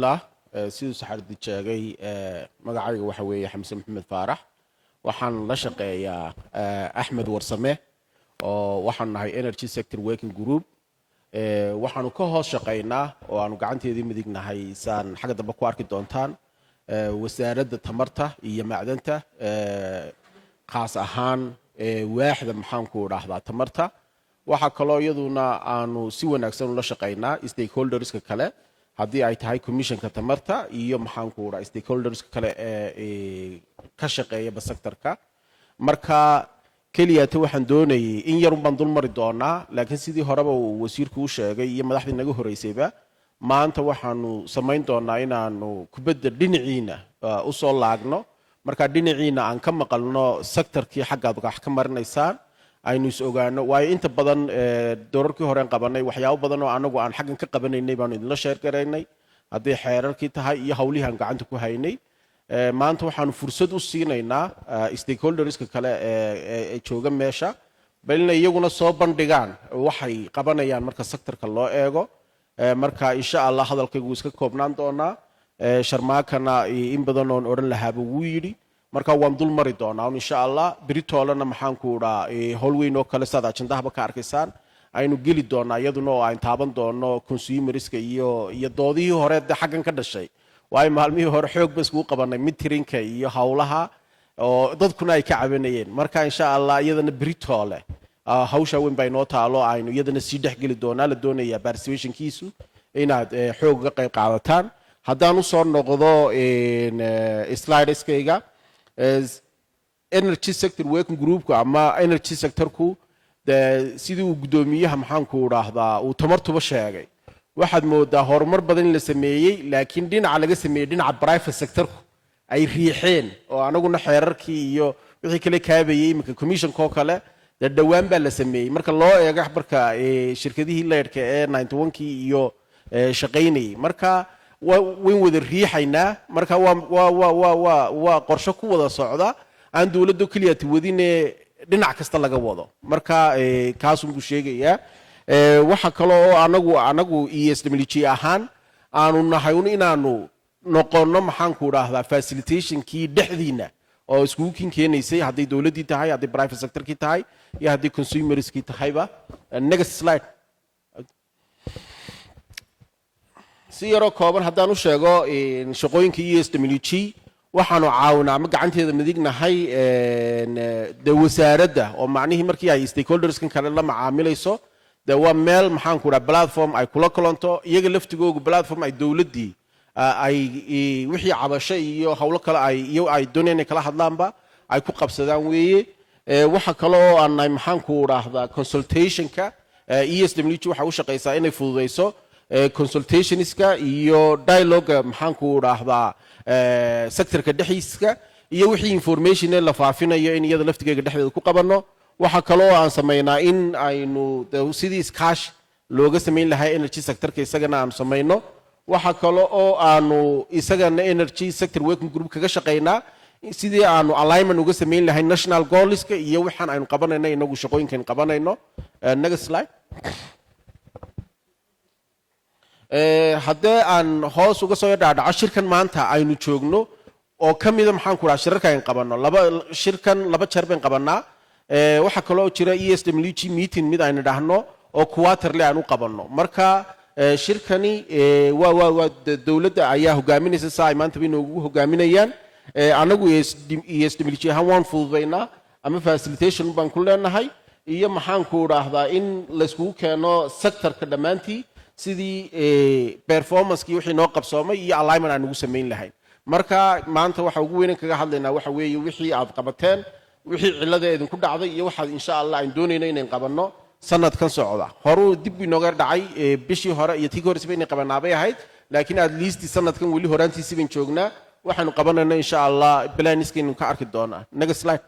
الله sidoo saxardi jeegay magacayga waxa weeye Hamse Mohumud Farah waxaan la shaqeeyaa Ahmed Warsame oo waxaan nahay energy sector working group waxaanu ka hoos shaqeynaa oo aanu gacanteedii midignahay saan xagga dambe ku arki doontaan Wasaaradda Tamarta iyo Macdanta khaas ahaan waaxda maxaan ku raahdaa tamarta waxa kaloo iyaduna aanu si wanaagsan ula shaqeynaa stakeholderska kale haddii ay tahay commissionka tamarta iyo maxaan ku raahdaa stakeholders kale ee ka shaqeeya sectorka marka kaliya waxaan doonayay in yar baan dul mari doonaa laakiin sidii horeba uu wasiirku u sheegay iyo madaxdii naga horeysayba maanta waxaanu sameyn doonaa inaanu kubadda dhinaciina u soo laagno marka dhinaciina aan ka maqalno sectorkii xaggaad wax ka marinaysaan aynu is ogaano waayo inta badan doorarkii hore aan qabanay waxyaabo badan oo anagu aan xaggan ka qabanaynay baan idin la sheer gareynay haddii xeerarkii tahay iyo hawlihii aan gacanta ku haynay maanta waxaanu fursad u siinaynaa stakeholderska kale ee jooga meesha balina iyaguna soo bandhigaan waxay qabanayaan marka sectorka loo eego marka insha Allah hadalkaygu iska koobnaan doonaa sharmaakana in badan oo oran lahaaba wuu yiri marka waan dul mari doonaa insha Allah Batroolka maxaan ku dhahay howlweyn oo kale sada ajandahaba ka arkaysaan aynu geli doonaa iyaduna oo aan taaban doono consumerska iyo doodihii hore xaggan ka dhashay waay maalmihii hore xoog bas ugu qabanay mitrinka iyo hawlaha oo dadkuna ay ka cabanayeen marka insha Allah iyadana Batroolka hawsha weyn bay noo taalo aynu iyadana si dhaxgeli doonaa la doonayaa participationkiisu inaad xoog ka qayb qaadataan haddaan u soo noqdo slideskayga energy sector working group ama energy sectorku sidii uu gudoomiyaha maxaan ku raahdaa uu tamartuba sheegay waxaad moodaa horumar badan in la sameeyay laakiin dhinaca laga sameeyay dhinaca private sectorku ay riixeen oo anaguna xeerarkii iyo wixii kale kaabayay imika commission ko kale dhawaan baa la sameeyay marka loo eego xbarka shirkadihii leedka ee 91kii iyo shaqeynay marka weyn wada riixaynaa marka waa qorshe ku wada socda aan dawladdu kaliya wadine dhinac kasta laga wado marka kaas uu sheegayaa waxa kale oo anagu ESWG ahaan aanu nahay inaanu noqono maxaan ku raahdaa facilitationkii dhexdiina oo isku keenaysay haddii dawladii tahay haddii private sectorkii tahay iyo haddii consumerskii tahayba next slide si yaro kooban haddaan u sheego shaqooyinka ESWG waxaanu caawinaa ama gacanteeda midignahay wasaaradda oo macnihii markii ay stakeholderskan kale la macaamilayso waa meel maxaan ku raahdaa platform ay kula kulanto iyaga laftigoogu platform ay dawladii ay wixii cabasho iyo hawlo kale ay doonayaan kala hadlaanba ay ku qabsadaan weeye waxa kale oo aan maxaan ku raahdaa consultationka ESWG waxa uu shaqeysaa inay fududeyso consultationska iyo dialogue maxaan ku raahdaa sectorka dhexdiisa iyo wixii information la faafinayo in iyada laftigeega dhexdeeda ku qabano waxa kale oo aan sameynaa in aynu sidii iskaash looga sameyn lahaa energy sectorka isagana aan sameyno waxa kale oo aanu isagana energy sector working group kaga shaqeynaa sidii aanu alignment uga sameyn lahay national goalska iyo waxaan aynu qabanayno inagu shaqooyinkan qabanayno next slide haddii aan hoos uga soo dhaadhaco shirkan maanta aynu joogno oo kamida maxaan ku raahdaa shirarka aan qabano laba jeer baan qabanaa waxa kale oo jira ESWG meeting mid aynu dhahno oo quarterly aan u qabano marka shirkani waa dawladda ayaa hogaaminaysa saa ay maanta inoogu hogaaminayaan anagu ESWG ahaan waan fududaynaa ama facilitation baan ku leenahay iyo maxaan ku raahdaa in la isku keeno sectorka dhamaantii sidii performance-kii wixii noo qabsoomay iyo alignment aan ugu sameyn lahayn marka maanta waxa ugu weyn kaga hadlaynaa waxa weeye wixii aad qabateen wixii cilada idinku dhacday iyo waxa insha Allah aan doonayno inaan qabanno sanadkan socda horuu dib inooga dhacay bishii hore iyo tii hore inay qabanaabay ahayd laakiin at least sanadkan wali horaantiisa baan joognaa waxaanu qabanayna insha Allah planiskeen ka arki doonaa next slide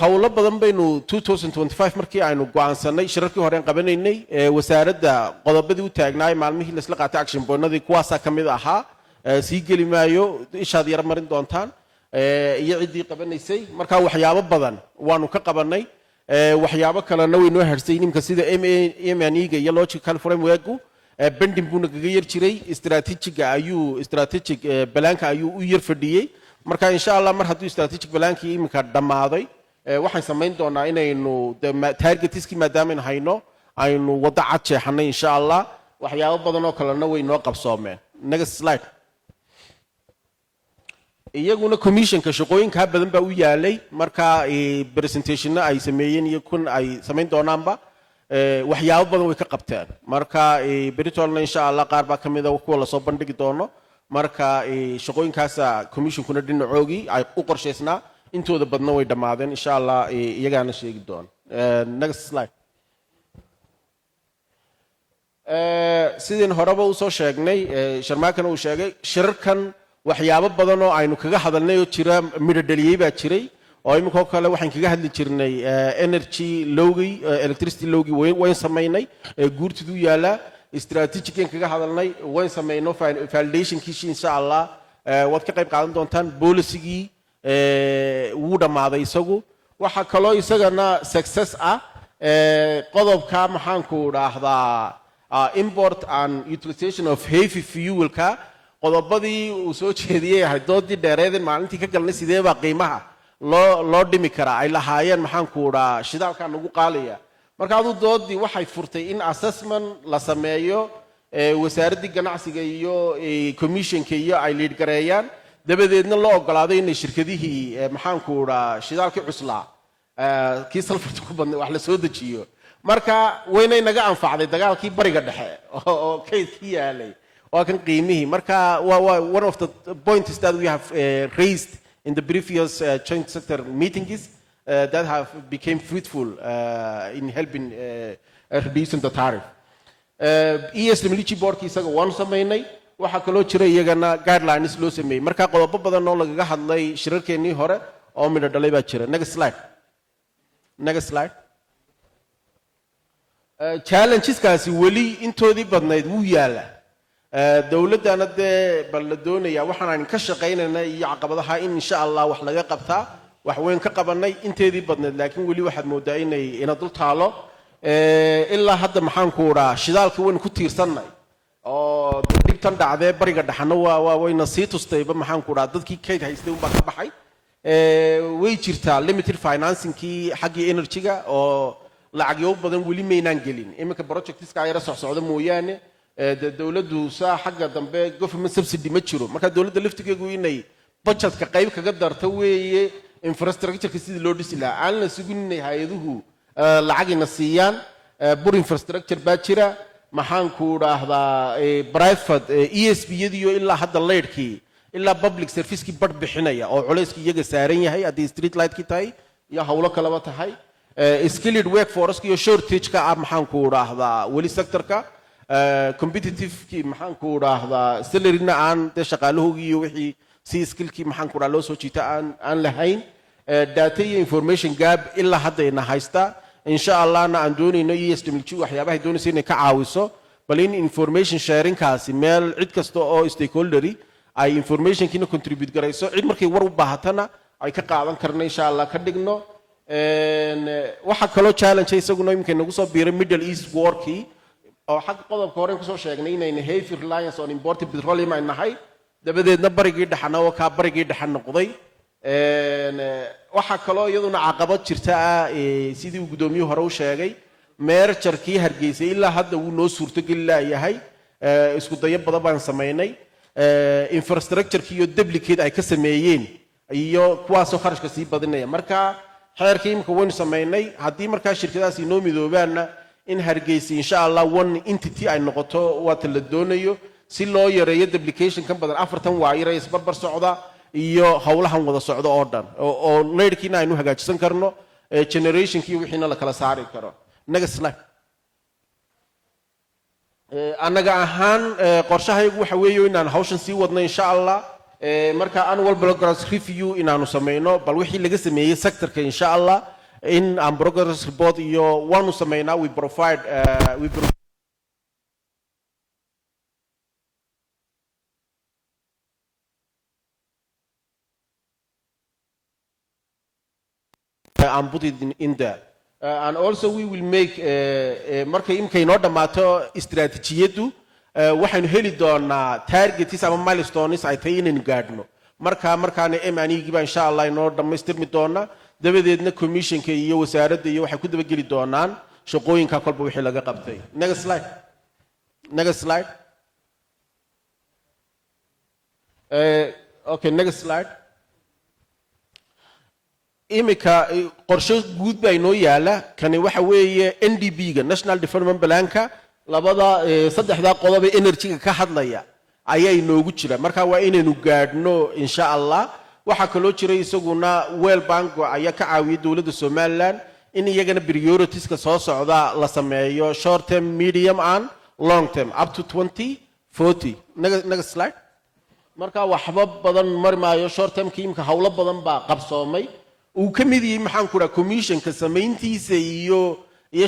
hawlo badan baynu 2025 markii aynu go'aansanay shirarkii hore aan qabanaynay wasaaradda qodobadii u taagnaay maalmihii la isla qaatay action pointadii kuwaasa kamid ahaa sii geli maayo ishaad yar marin doontaan iyo cidii qabanaysay marka waxyaabo badan waanu ka qabanay waxyaabo kalena way noo harsay nimka sida MNE-ga iyo logical framework bending buu naga yar jiray strategic balaanka ayuu u yar fadhiyay marka insha Allah mar hadduu strategic balaankii iminka dhamaaday waxaan samayn doonaa inaynu targetiski maadaama hayno aynu wada cad jeexanay insha Allah waxyaabo badan oo kalena way noo qabsoomeen next slide iyaguna commissionka shaqooyinka badan baa u yaalay marka presentation ay sameeyeen iyo kun ay samayn doonaanba waxyaabo badan way ka qabteen marka Batroolka insha Allah qaar baa kamid ah kuwa la soo bandhigi doono marka shaqooyinkaas commissionkuna dhinacoogi ay u qorsheysnaa intooda badna way dhamaadeen insha Allah iyagaana sheegi doon next slide sideen horeba u soo sheegnay sharmaakana uu sheegay shirarkan waxyaabo badan oo aynu kaga hadalnay oo jira midho dhaliyay baa jiray oo imika kale waxaan kaga hadli jirnay energy lowgi electricity lowgi wayn sameynay guurtidu yaala strategic kaga hadalnay wayn sameyno foundation kiishi insha Allah wad ka qayb qaadan doontaan policy wuu dhamaaday isagu waxa kale oo isagana success ah qodobka maxaan ku raahdaa import and utilization of heavy fuel ka qodobadii uu soo jeediyay doodii dheereedin maalintii ka galnay sidee baa qiimaha loo dhimi karaa ay lahaayeen maxaan ku raahdaa shidaalka nagu qaaliya marka adu doodii waxay furtay in assessment la sameeyo wasaaradda ganacsiga iyo commissionka iyo ay lead gareeyaan dabadeedna loo ogolaaday in shirkadihii maxaan ku raahdaa shidaalkii cuslaa kii salfarta ku badnay wax la soo dejiyo marka weynay naga anfacday dagaalkii bariga dhexe oo kaydkii yaalay waa kan qiimihii marka one of the points that we have raised in the previous joint sector meetings that have became fruitful in helping reducing the tariff ESWG boardki isaga waan sameynay waxa kaloo jira iyagana guidelines loo sameeyay marka qodobo badan oo lagaga hadlay shirarkeenii hore oo midho dhalay baa jira next slide challenges kaasi wali intoodii badnayd wuu yaala dawladana bal la doonaya waxaan ka shaqeynaa iyo caqabadaha in insha Allah wax laga qabtaa wax weyn ka qabanay inteedii badneed laakiin wali waxaad moodaa inay dul taalo ilaa hadda maxaan ku raaa shidaalka weyn ku tiirsanay oo dibtan dhacday bariga dhaxna wayna sii tustayba maxaan ku raaa dadkii kayd haystay baa ka baxay way jirtaa limited financing kii xaqii energy-ga oo lacagyo badan wali meynaan gelin iminka projectska ay socdo mooyaane dawladdu saa xagga dambe government subsidy ma jiro marka dawladda laftigeedu inay budgetka qayb kaga darto weeye infrastructure sidii loo dhisi lahaa aan la suginay hay'aduhu lacagina siiyaan bur infrastructure baa jira maxaan ku raahdaa private ESWG ilaa hadda leedkii ilaa public service-kii bad bixinaya oo culayskii iyaga saaran yahay haddii street light-kii tahay iyo hawlo kaleba tahay skilled workforce iyo shortage ka ah maxaan ku raahdaa wali sector-ka competitive kii maxaan ku raahdaa salary-na aan shaqaalahoogi iyo wixii si skill-kii maxaan ku raahdaa loo soo jiita aan lahayn data iyo information gap ilaa hadda ina haysta insha Allahna aan doonayno ESWG waxyaabaha doonaysa inay ka caawiso bal in information sharing kaasi meel cid kasta oo stakeholder ay information kiina contribute garayso cid markay war u baahatana ay ka qaadan karno insha Allah ka dhigno waxa kaloo challenge isaguna imkay nagu soo biiray Middle East war-kii oo xaq qodobka hore ku soo sheegnay inayna heavy reliance on imported petroleum ay nahay dabadeedna barigii dhaxana oo ka barigii dhaxan noqday waxa kaloo iyaduna caqabad jirta sidii uu gudoomiyuhu hore u sheegay meerjarkii Hargeysa ilaa hadda uu noo suurtagal yahay isku dayo badan baan sameynay infrastructure-kii iyo duplicate ay ka sameeyeen iyo kuwaasoo kharashka sii badinaya marka xeerkii imka waynu sameynay haddii markaa shirkadaas inoo midoobaana in Hargeysa insha Allah one entity ay noqoto waa la doonayo si loo yareeyo duplication kan badan 40 waayir isbarbar socda iyo hawlahan wada socdo oo dhan oo leerkiina aynu hagaajisan karno generationkii wixiina la kala saari karo next slide anaga ahaan qorshahaygu waxa weeyo inaan hawshan sii wadno insha Allah marka annual progress review inaanu sameeyno bal wixii laga sameeyay sectorka insha Allah in aan progress report iyo waanu sameeynaa we provide and put it in there and also we will make markay imkay noo dhamaato istiraatiijiyadu waxaan heli doonaa targets ama milestones ay tahay inaan gaadhno markaana MNE-giiba insha Allah inoo dhammaystirmi doona dabadeedna commissionka iyo wasaaradda iyo waxay ku daba geli doonaan shaqooyinka kolba wixii laga qabtay. Next slide. Okay, next slide. imika qorshe guud baa inoo yaala kani waxa weeye NDB-ga National Development Plan-ka labada saddexda qodob ee energy-ga ka hadlaya ayaa inoogu jira marka waa inaynu gaadhno insha Allah waxa kaloo jira isaguna World Bank ayaa ka caawiyay dawladda Somaliland in iyagana priorities-ka soo socda la sameeyo short term, medium and long term up to 2040. Next slide. marka waxba badan marmaayo short term kiimka hawlo badan baa qabsoomay uu ka mid yahay maxaan ku raraa commissionka sameyntiisa iyo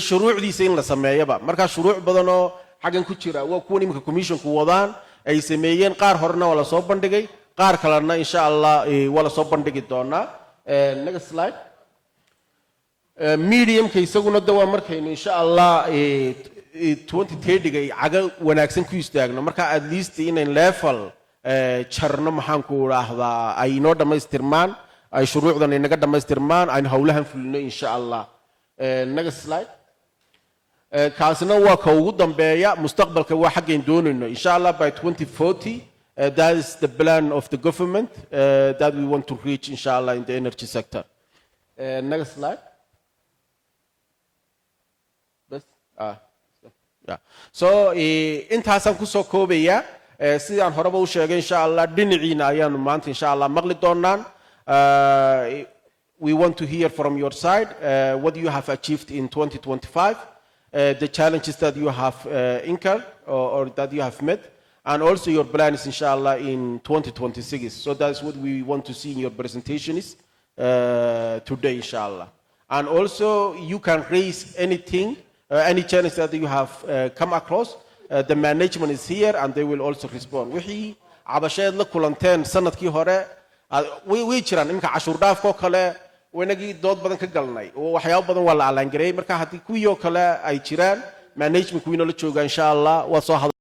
shuruucdiisa in la sameeyaba marka shuruuc badan oo xagan ku jira waa kuwan imka commissionku wadaan ay sameeyeen qaar horena wala soo bandhigay qaar kalena insha Allah wala soo bandhigi doonaa. Next slide. Medium ka isaguna dawaa markaynu insha Allah 2030 caga wanaagsan ku istaagno marka at least in level jarno maxaan ku raahdaa ay noo dhamaystirmaan ay shuruucdan inaga dhamaystirmaan ay hawlahan fulino insha Allah. Next slide. kaasina waa ka ugu dambeeya mustaqbalka waa xaqeen doonayno insha Allah by 2040 that is the plan of the government that we want to reach insha Allah in the energy sector. Next slide. Yeah. So intaasan ku soo koobaya sidaan horeba u sheegay insha Allah dhinaciina ayaanu maanta insha Allah maqli doonaan. We want to hear from your side what you have achieved in 2025, the challenges that you have incurred or that you have met, and also your plans inshallah in 2026. So that's what we want to see in your presentations today inshallah. And also you can raise anything, any challenge that you have come across. The management is here and they will also respond. Wixii cabasheed la kulanteen sanadkii hore way jiraan imka cashuur dhaafko kale wanagi dood badan ka galnay oo waxyaabo badan waa la calaan gareey marka hadii kuwiyo kale ay jiraan management kuwiina la jooga insha Allah waa soo